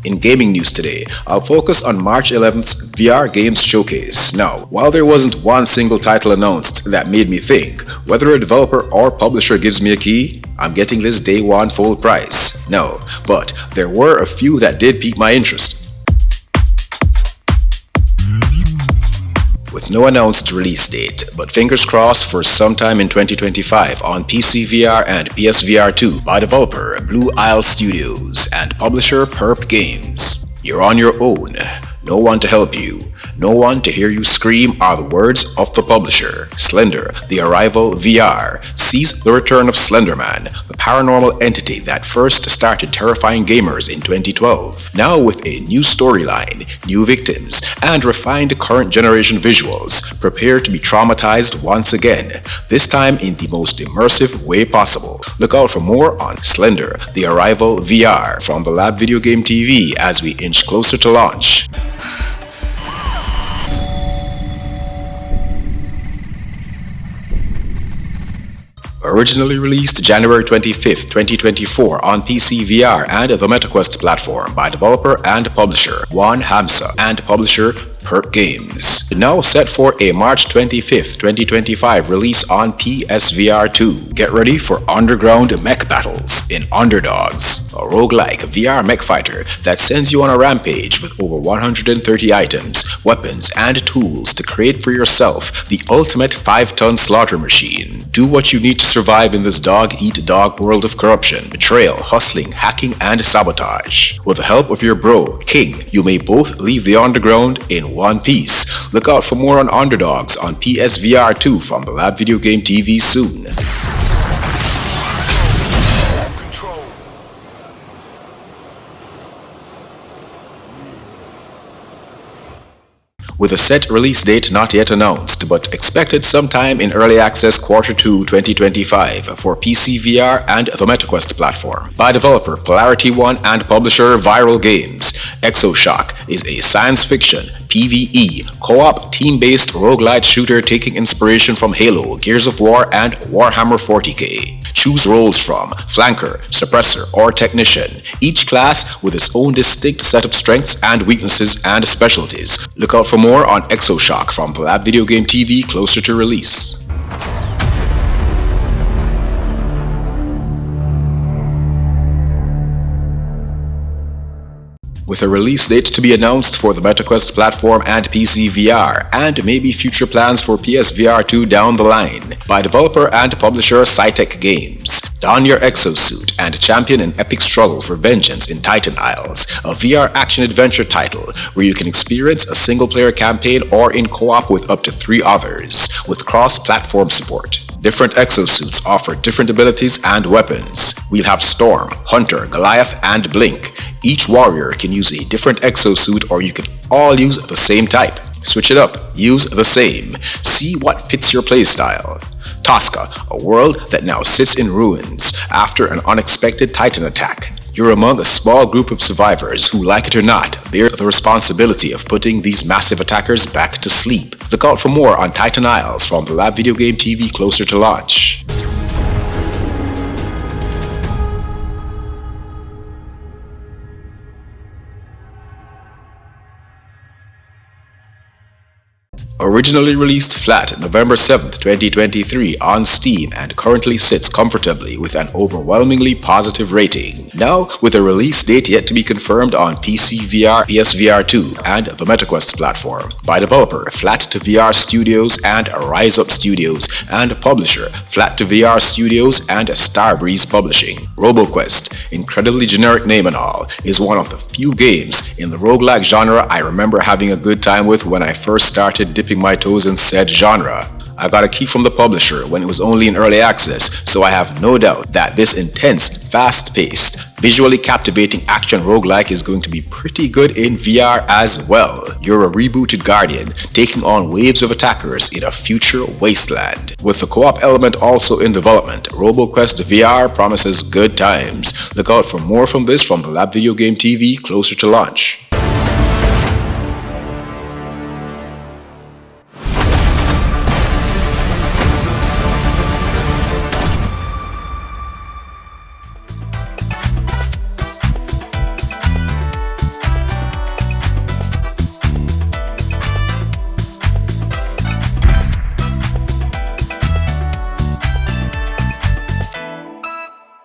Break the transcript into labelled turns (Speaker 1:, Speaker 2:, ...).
Speaker 1: In gaming news today, I'll focus on March 11th's VR Games Showcase. Now, while there wasn't one single title announced that made me think, whether a developer or publisher gives me a key, I'm getting this day one full price. No, but there were a few that did pique my interest. With no announced release date, but fingers crossed for sometime in 2025 on PC VR and PSVR 2 by developer Blue Isle Studios and publisher Perp Games. You're on your own, no one to help you, no one to hear you scream are the words of the publisher. Slender, The Arrival VR, sees the return of Slenderman, the paranormal entity that first started terrifying gamers in 2012. Now with a new storyline, new victims, and refined current generation visuals, prepare to be traumatized once again, this time in the most immersive way possible. Look out for more on Slender, The Arrival VR from the Lab Video Game TV as we inch closer to launch. Originally released January 25th, 2024 on PC VR and the MetaQuest platform by developer and publisher Juan Hamza and publisher Perp Games. Now set for a March 25th, 2025 release on PSVR 2. Get ready for underground mech battles in Underdogs, a roguelike VR mech fighter that sends you on a rampage with over 130 items, weapons, and tools to create for yourself the ultimate 5-ton slaughter machine. Do what you need to survive in this dog-eat-dog world of corruption, betrayal, hustling, hacking, and sabotage. With the help of your bro, King, you may both leave the underground in one piece. Look out for more on Underdogs on PSVR 2 from the Lab Video Game TV soon. With a set release date not yet announced, but expected sometime in early access Q2 2025 for PC VR and the MetaQuest platform. By developer Polarity One and publisher Viral Games, ExoShock is a science fiction, PvE, co-op, team-based roguelite shooter taking inspiration from Halo, Gears of War, and Warhammer 40k. Choose roles from Flanker, Suppressor, or Technician, each class with its own distinct set of strengths and weaknesses and specialties. Look out for more on ExoShock from the Lab Video Game TV closer to release. With a release date to be announced for the MetaQuest platform and PC VR, and maybe future plans for PSVR 2 down the line, by developer and publisher Cytec Games. Don your exosuit and champion an epic struggle for vengeance in Titan Isles, a VR action-adventure title where you can experience a single-player campaign or in co-op with up to 3 others, with cross-platform support. Different exosuits offer different abilities and weapons. We'll have Storm, Hunter, Goliath, and Blink. Each warrior can use a different exosuit, or you can all use the same type. Switch it up, use the same. See what fits your playstyle. Tosca, a world that now sits in ruins after an unexpected Titan attack. You're among a small group of survivors who, like it or not, bear the responsibility of putting these massive attackers back to sleep. Look out for more on Titan Isles from the Lab Video Game TV closer to launch. Originally released flat November 7th, 2023 on Steam and currently sits comfortably with an overwhelmingly positive rating. Now, with a release date yet to be confirmed on PC VR, PSVR 2, and the MetaQuest platform. By developer Flat to VR Studios and Rise Up Studios, and publisher Flat to VR Studios and Starbreeze Publishing. RoboQuest, incredibly generic name and all, is one of the few games in the roguelike genre I remember having a good time with when I first started dipping my toes in said genre. I got a key from the publisher when it was only in early access, so I have no doubt that this intense, fast-paced, visually captivating action roguelike is going to be pretty good in VR as well. You're a rebooted guardian, taking on waves of attackers in a future wasteland. With the co-op element also in development, RoboQuest VR promises good times. Look out for more from this from the Lab Video Game TV closer to launch.